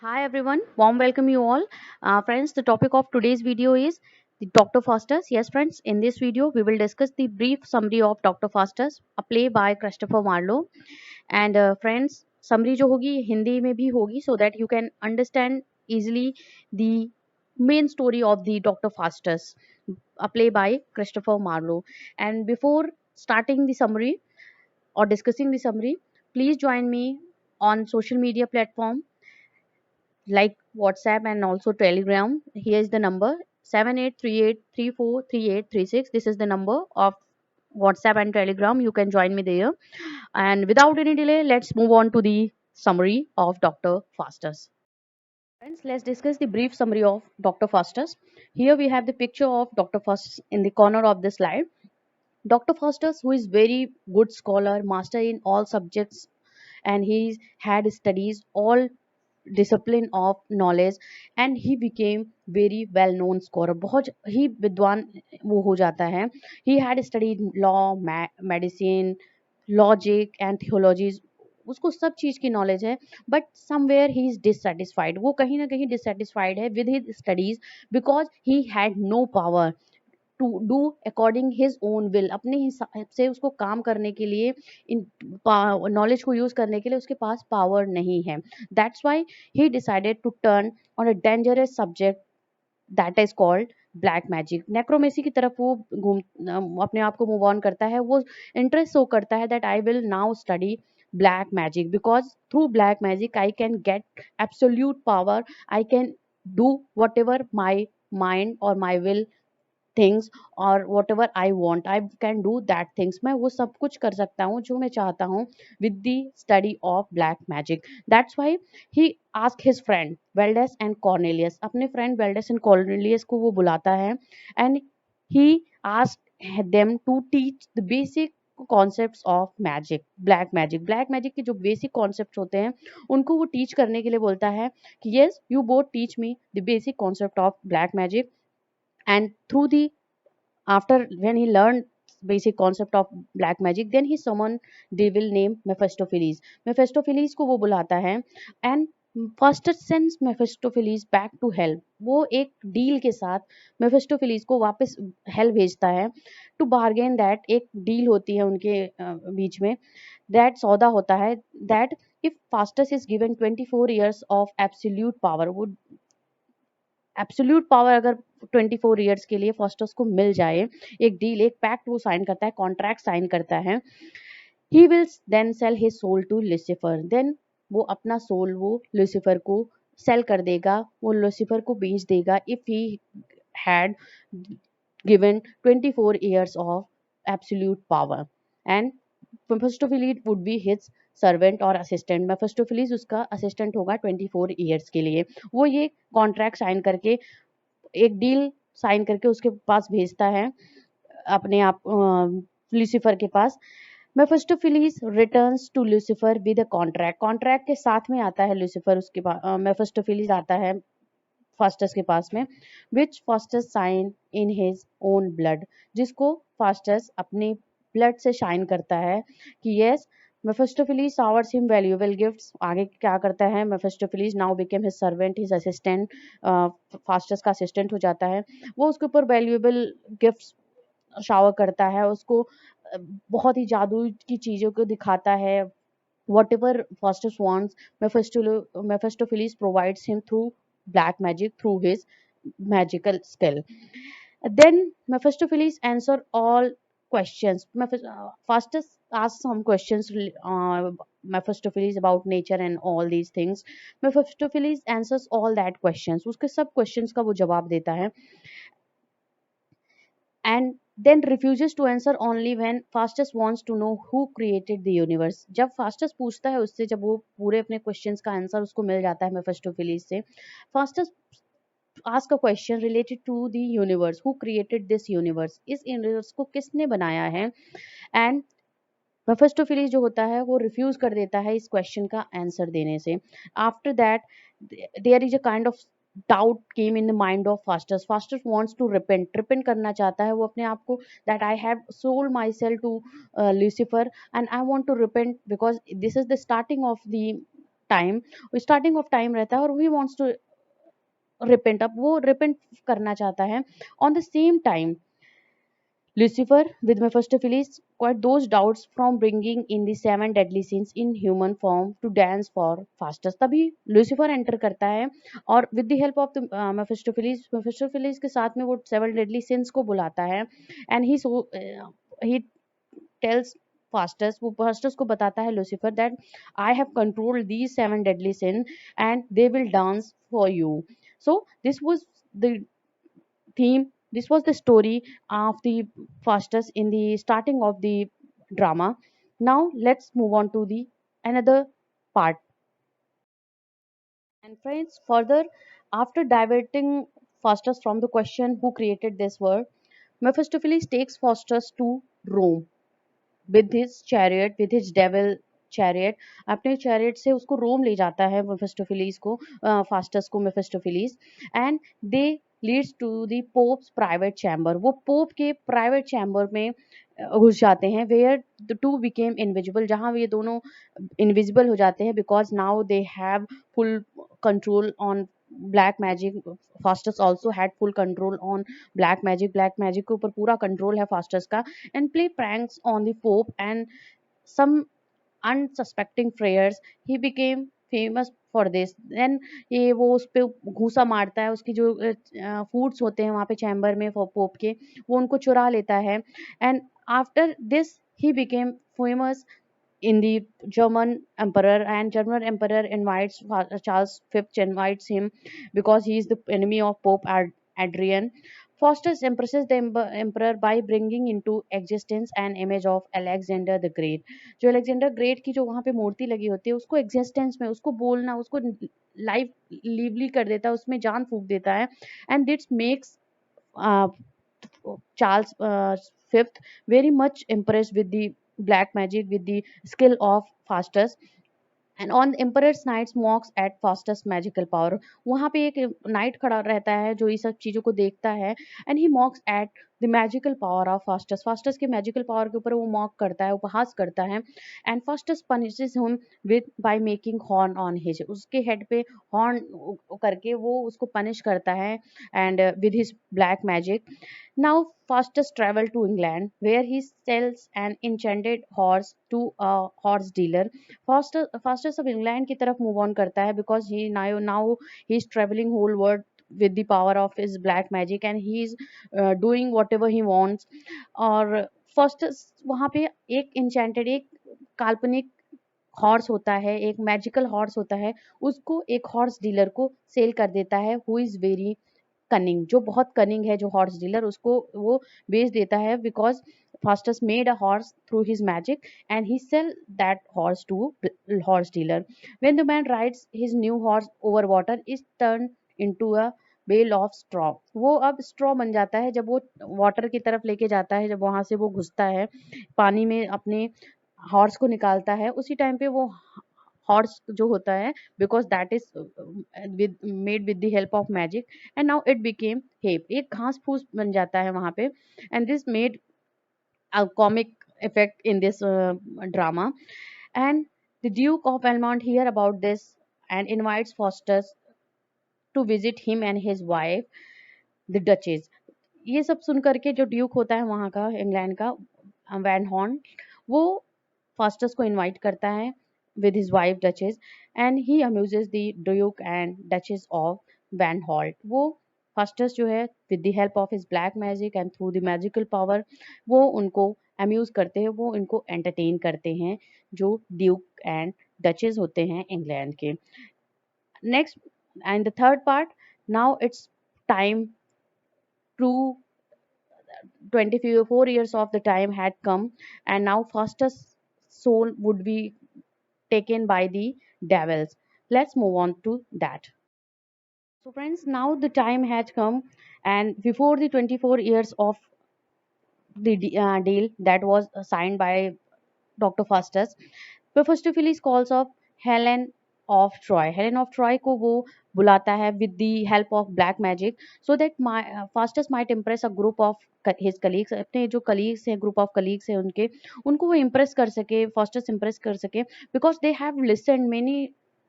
Hi everyone, warm welcome you all. Friends, the topic of today's video is the Dr. Faustus. Yes friends, in this video we will discuss the brief summary of Dr. Faustus, a play by Christopher Marlowe. And friends, summary जो होगी हिंदी में भी होगी so that you can understand easily the main story of the Dr. Faustus, a play by Christopher Marlowe. And before starting the summary or discussing the summary, please join me on social media platform like WhatsApp and also Telegram. Here is the number 7838343836. This is the number of WhatsApp and Telegram. You can join me there. And without any delay, let's move on to the summary of Dr. Faustus. Friends, let's discuss the brief summary of Dr. Faustus. Here we have the picture of Dr. Faustus in the corner of the slide. Dr. Faustus, who is very good scholar, master in all subjects, and he had studies all discipline of knowledge, and he became very well known scholar. बहुत ही विद्वान वो हो जाता है. He had studied law, medicine, logic and theologies. उसको सब चीज की नॉलेज है, but somewhere he is dissatisfied. वो कहीं ना कहीं डिससेटिस्फाइड है with his studies because he had no power to do according to his own. अपने हिसाब से उसको काम करने के लिए, इन नॉलेज को यूज करने के लिए उसके पास पावर नहीं है. That's why he decided to turn on a dangerous subject that is called black magic. Necromancy की तरफ वो अपने आप को मूव ऑन करता है. वो इंटरेस्ट शो करता है that I will now study black magic because through black magic I can get absolute power. I can do whatever my mind or my will things और whatever I want I can do that things. मैं वो सब कुछ कर सकता हूँ जो मैं चाहता हूँ with the study of black magic. That's why he ask his friend Valdes and Cornelius. अपने फ्रेंड वेल्डेस एंड कॉर्नेलियस को वो बुलाता है and he ask them to teach the basic concepts of magic, black magic. Black magic के जो basic concept होते हैं उनको वो टीच करने के लिए बोलता है कि yes you both teach me the basic concept of black magic. And through the after when he learned basic concept of black magic, then he summoned devil named Mephistopheles. Mephistopheles को वो बुलाता है and first sends Mephistopheles back to hell. वो एक deal के साथ मेफिस्टोफिलीज को वापस हेल भेजता है टू बार्गेन. दैट एक डील होती है उनके बीच में. दैट सौदा होता है that if Faustus is given 24 years of absolute power. वो एब्सोल्यूट पावर अगर 24 years के लिए फॉस्टस को मिल जाए, एक डील, एक पैक्ट वो साइन करता है, कॉन्ट्रैक्ट साइन करता है. He will then sell his soul to Lucifer. Then वो अपना सोल वो लुसिफर को सेल कर देगा, वो लुसिफर को बेच देगा if he had given 24 years of absolute power. And Mephistopheles would be his servant और असिस्टेंट. मेफिस्टोफेलिस उसका असिस्टेंट होगा 24 years के लिए. वो ये कॉन्ट्रैक्ट साइन करके, एक डील साइन करके उसके पास भेजता है, अपने आप लूसीफर के पास. Mephistopheles returns to Lucifer with a contract. Contract के साथ में आता है लूसीफर उसके पास. मेफिस्टोफेलिस आता है फास्टस के पास में, which Faustus sign in his own blood. जिसको फास्टस अपने ब्लड से शाइन करता है कि yes Mephistopheles showers him valuable gifts. आगे क्या करता है, Mephistopheles now became his servant, his assistant. Faustus का असिस्टेंट हो जाता है. वो उसके ऊपर वैल्यूएबल गिफ्ट्स शावर करता है, उसको बहुत ही जादू की चीज़ों को दिखाता है. whatever Faustus wants, Mephistopheles provides him through black magic, through his magical skill. Then Mephistopheles answer all questions. Faustus asks some questions, Mephistopheles about nature and all these things. Mephistopheles answers all that questions. उसके सब questions का वो जवाब देता है. And then refuses to answer only when Faustus wants to know who created the universe. जब Faustus पूछता है उससे, जब वो पूरे अपने questions का आंसर उसको मिल जाता है Mephistopheles से, Faustus ask a question related to the universe. Who created this universe? इस universe को किसने बनाया है? And मेफिस्टोफेलिस जो होता है वो रिफ्यूज कर देता है इस क्वेश्चन का आंसर देने से. After that there is a kind of doubt came in the mind of Faustus. Faustus wants to repent करना चाहता है वो अपने आप को, that I have sold myself to Lucifer and I want to repent because this is the starting of the time, starting of time रहता है और ही वांट्स टू रिपेंट, अब वो रिपेंट करना चाहता है। On the same time Lucifer with Mephistopheles quite those doubts from bringing in the seven deadly sins in human form to dance for fastest. तभी Lucifer enter करता है और with the help of the Mephistopheles के साथ में वो seven deadly sins को बुलाता है and he tells Fastus, वो Fastus को बताता है Lucifer that I have controlled these seven deadly sins and they will dance for you. So this was the theme. This was the story of the fastest in the starting of the drama. Now let's move on to the another part. And friends, further after diverting Faustus from the question who created this world, Mephistopheles takes Faustus to Rome with his chariot, with his devil chariot. अपने chariot से उसको रोम ले जाता है मेफिस्टोफिलीस को, Faustus को Mephistopheles, and they leads to the pope's private chamber. वो pope के प्राइवेट चैम्बर में घुस जाते हैं, where the two became invisible, जहाँ ये दोनों इनविजिबल हो जाते हैं because now they have full control on black magic. Faustus also had full control on black magic, black magic के ऊपर पूरा कंट्रोल है फास्टस का, and play pranks on the Pope and some unsuspecting friars. He became famous for this. Then ये वो उस पे घूसा मारता है, उसकी जो फूड्स होते हैं वहाँ पे चैम्बर में पोप के, वो उनको चुरा लेता है, and after this he became famous in the German emperor, and German emperor invites Charles V invites him because he is the enemy of Pope Adrian. Faustus impresses the emperor by bringing into existence an image of Alexander the Great. जो Alexander great की जो वहाँ पे मूर्ति लगी होती है उसको existence में, उसको बोलना, उसको लाइव लिवली कर देता है, उसमें जान फूक देता है, and this makes Charles Fifth very much impressed with the black magic, with the skill of Faustus. And on emperor's knights mocks at Faustus magical power. वहाँ पे एक नाइट खड़ा रहता है जो ये सब चीज़ों को देखता है, and he mocks at the magical power of Faustus. Faustus के मैजिकल पावर के ऊपर वो मॉक करता है, उपहास करता है, and Faustus punishes him with by making horn on his, उसके हेड पे हॉर्न करके वो उसको पनिश करता है, and with his black magic. Now Faustus travel to England where he sells an enchanted horse to a horse dealer. Faustus of England की तरफ move on करता है because now he is traveling whole world with the power of his black magic and he is doing whatever he wants. और Faustus वहाँ पे एक enchanted, एक काल्पनिक हॉर्स होता है, एक मैजिकल हॉर्स होता है, उसको एक हॉर्स डीलर को सेल कर देता है हु इज़ वेरी कनिंग, जो बहुत कनिंग है, जो हॉर्स डीलर उसको वो बेच देता है because Faustus made a horse through his magic and he sell that horse to horse dealer. When the man rides his new horse over water is turn into a bale of straw, वो अब straw बन जाता है जब वो water की तरफ लेके जाता है, जब वहां से वो घुसता है पानी में अपने हॉर्स को निकालता है, उसी टाइम पे वो हॉर्स जो होता है because that is with made with the help of magic and now it became heap, एक घास फूस बन जाता है वहां पे, and this made a comic effect in this drama. And the Duke of Belmont hear about this and invites Faustus to visit him and his wife, the Duchess. ये सब सुन करके जो ड्यूक होता है वहाँ का इंग्लैंड का, वैन हॉर्न, वो फास्टस को इनवाइट करता है with his wife Duchess and he amuses the Duke and Duchess of Van Holt. वो फास्टस जो है with the help of his black magic and through the magical power वो उनको amuse करते हैं, वो इनको एंटरटेन करते हैं जो ड्यूक एंड डचेस होते हैं इंग्लैंड के। Next and the third part, now it's time to 24 years of the time had come and now Faustus' soul would be taken by the devils. Let's move on to that. So friends, now the time has come and before the 24 years of the deal that was signed by Dr. Faustus, Mephistopheles calls of Helen of Troy. Helen of Troy को वो बुलाता है with the help of black magic so that my Faustus might impress a group of his colleagues. अपने जो colleagues हैं, group of colleagues हैं उनके, उनको वो impress कर सके, Faustus impress कर सके because they have listened many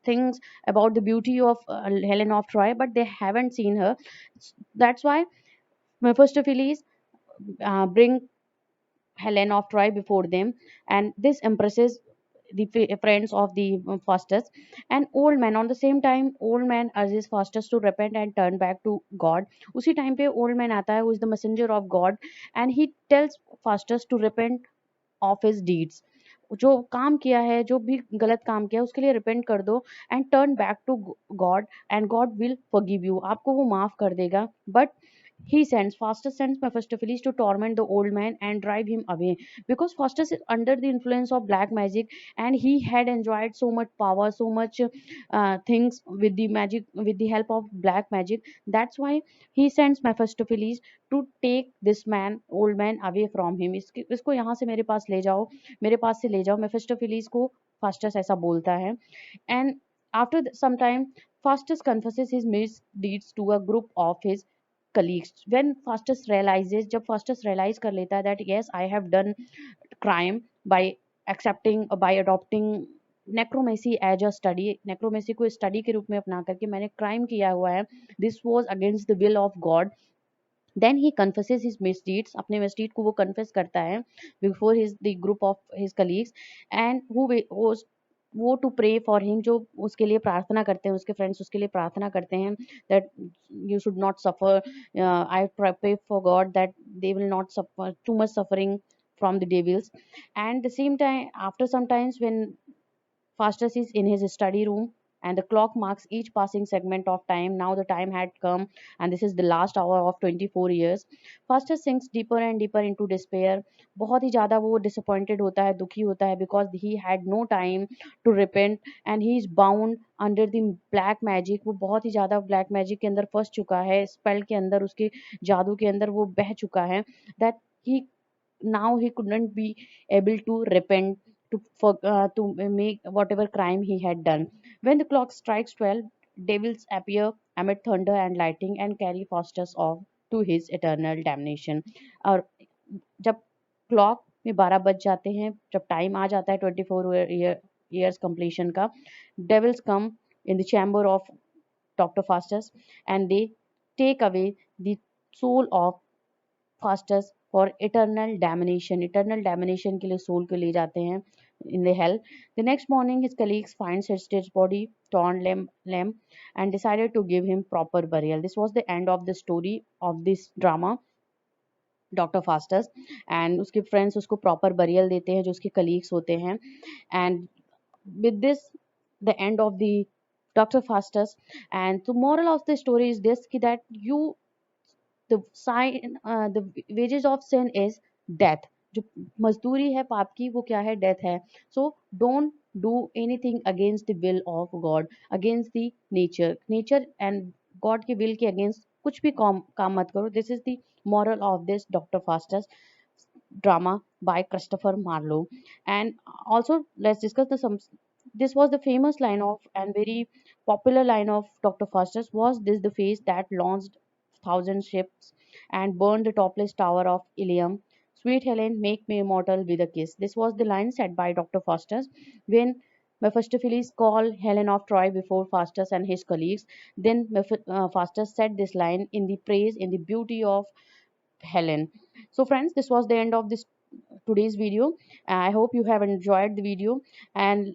things about the beauty of Helen of Troy, but they haven't seen her. That's why Mephistopheles bring Helen of Troy before them, and this impresses the friends of the Faustus. And old man, on the same time, old man urges Faustus to repent and turn back to God. उसी time पे old man आता है, who is the messenger of God, and he tells Faustus to repent of his deeds. जो काम किया है, जो भी गलत काम किया है, उसके लिए रिपेंट कर दो and turn back to God, and God will forgive you, आपको वो माफ कर देगा. But he sends Faustus sends Mephistopheles to torment the old man and drive him away, because Faustus is under the influence of black magic, and he had enjoyed so much power, so much things with the magic, with the help of black magic. That's why he sends Mephistopheles to take this man, old man, away from him. इसको यहाँ से मेरे पास ले जाओ, मेरे पास से ले जाओ. Mephistopheles को Faustus ऐसा बोलता है. And after some time, Faustus confesses his misdeeds to a group of his colleagues. When Faustus realizes, जब Faustus realize कर लेता है that yes, I have done crime by accepting, by adopting necromancy as a study, necromancy को study के रूप में अपना करके मैंने क्राइम किया हुआ है, this was against the will of God. Then he confesses his misdeeds, अपने मिसडीड को वो कन्फेस करता है before his the group of his colleagues, and वो टू प्रे फॉर हिम, जो उसके लिए प्रार्थना करते हैं, उसके फ्रेंड्स उसके लिए प्रार्थना करते हैं that you should not suffer, I pray for God that they will not suffer too much suffering from the devils. And the same time, after some times, when Faustus is in his study room and the clock marks each passing segment of time. Now the time had come, and this is the last hour of 24 years. Faustus sinks deeper and deeper into despair. बहुत ही ज़्यादा वो disappointed होता है, दुखी होता है, because he had no time to repent and he is bound under the black magic. वो बहुत ही ज़्यादा black magic के अंदर फंस चुका है, spell के अंदर, उसके जादू के अंदर वो बह चुका है, that he now he couldn't be able to repent, to make whatever crime he had done. When the clock strikes 12, devils appear amid thunder and lightning and carry Faustus off to his eternal damnation. और जब clock में 12 बज जाते हैं, जब time आ जाता है 24 years completion का, devils come in the chamber of Dr. Faustus and they take away the soul of Faustus for eternal damnation. Eternal damnation के लिए soul को ले जाते हैं in the hell. The next morning, his colleagues finds his dead body, torn limb, and decided to give him proper burial. This was the end of the story of this drama, doctor Faustus. And उसके friends उसको proper burial देते हैं, जो उसके colleagues होते हैं. And with this the end of the doctor Faustus. And the moral of the story is this कि that you the wages of sin is death. जो मजदूरी है पाप की, वो क्या है? डेथ है. So don't do anything against the will of God, against the nature and God के विल के अगेंस्ट कुछ भी काम मत करो. This is the moral of this Dr. Faustus drama by Christopher Marlowe. And also let's discuss the some. This was the famous line of and very popular line of Dr. Faustus. Was this the phase that launched thousand ships and burned the topless tower of Ilium? Sweet Helen, make me immortal with a kiss. This was the line said by Dr. Faustus when Mephistopheles called Helen of Troy before Faustus and his colleagues. Then Faustus said this line in the praise, in the beauty of Helen. So friends, this was the end of this today's video. I hope you have enjoyed the video, and